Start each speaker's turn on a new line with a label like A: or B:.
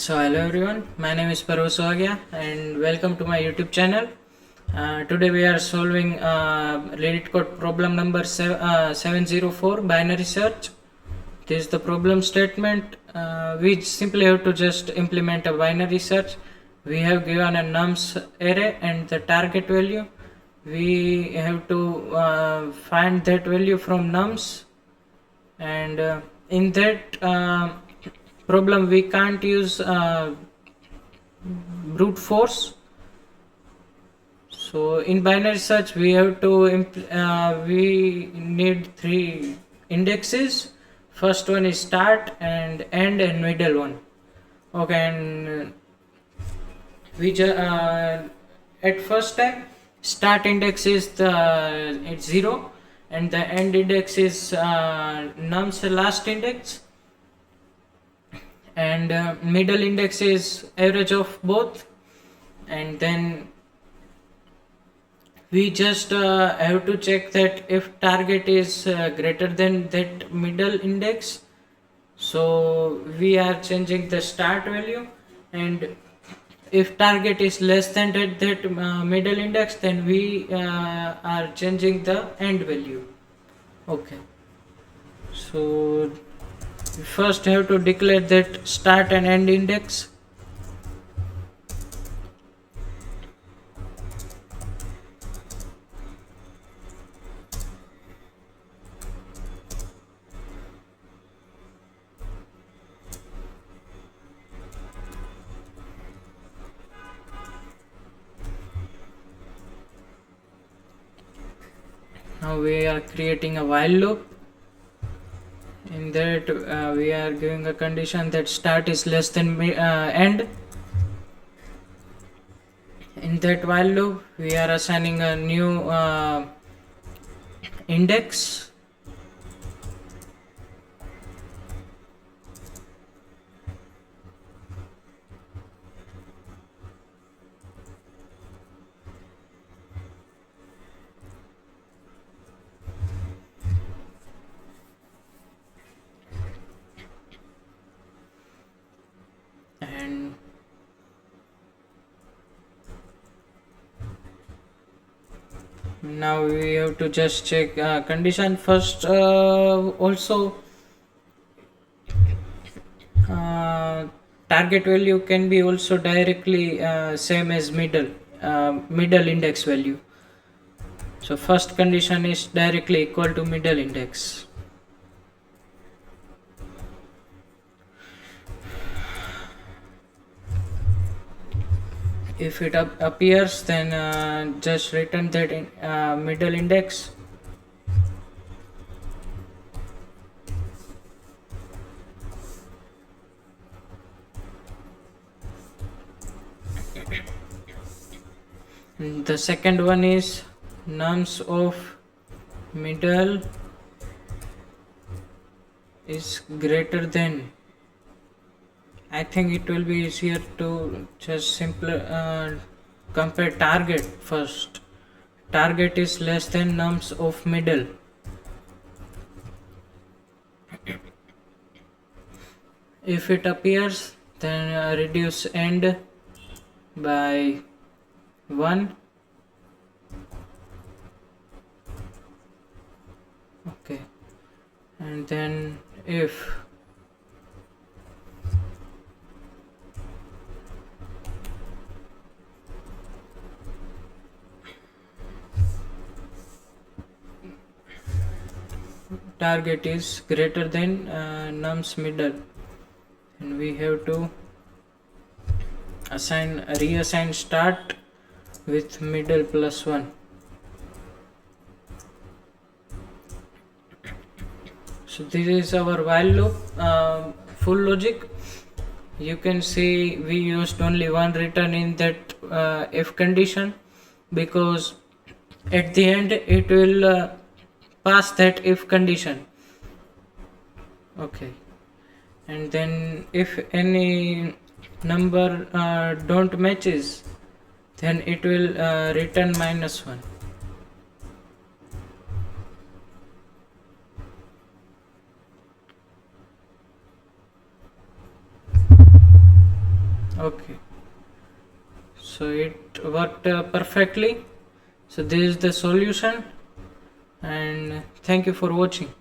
A: So hello everyone, my name is Parv Sohagia and welcome to my YouTube channel. Today we are solving LeetCode problem number 704 binary search. This is the problem statement. We simply have to just implement a binary search. We have given a nums array and the target value. We have to find that value from nums, and in that problem we can't use brute force. So in binary search we have to we need three indexes. First one is start and end and middle one. Okay, and at first time start index is it's 0 and the end index is num's last index, and middle index is average of both. And then we just have to check that if target is greater than that middle index, so we are changing the start value, and if target is less than that middle index, then we are changing the end value. Okay, so we first have to declare that start and end index. Now we are creating a while loop. In that we are giving a condition that start is less than end. In that while loop we are assigning a new index. And now we have to just check condition first. Also target value can be also directly same as middle index value. So first condition is directly equal to middle index. If it appears, then just return that middle index. The second one is nums of middle is greater than. I think it will be easier to just compare target first. Target is less than nums of middle. If it appears, then reduce end by 1. Okay, and then if target is greater than nums middle, and we have to reassign start with middle plus 1. So this is our while loop full logic. You can see we used only one return in that if condition, because at the end it will pass that if condition. Okay, and then if any number don't matches, then it will return -1. Okay, so it worked perfectly. So this is the solution, and thank you for watching.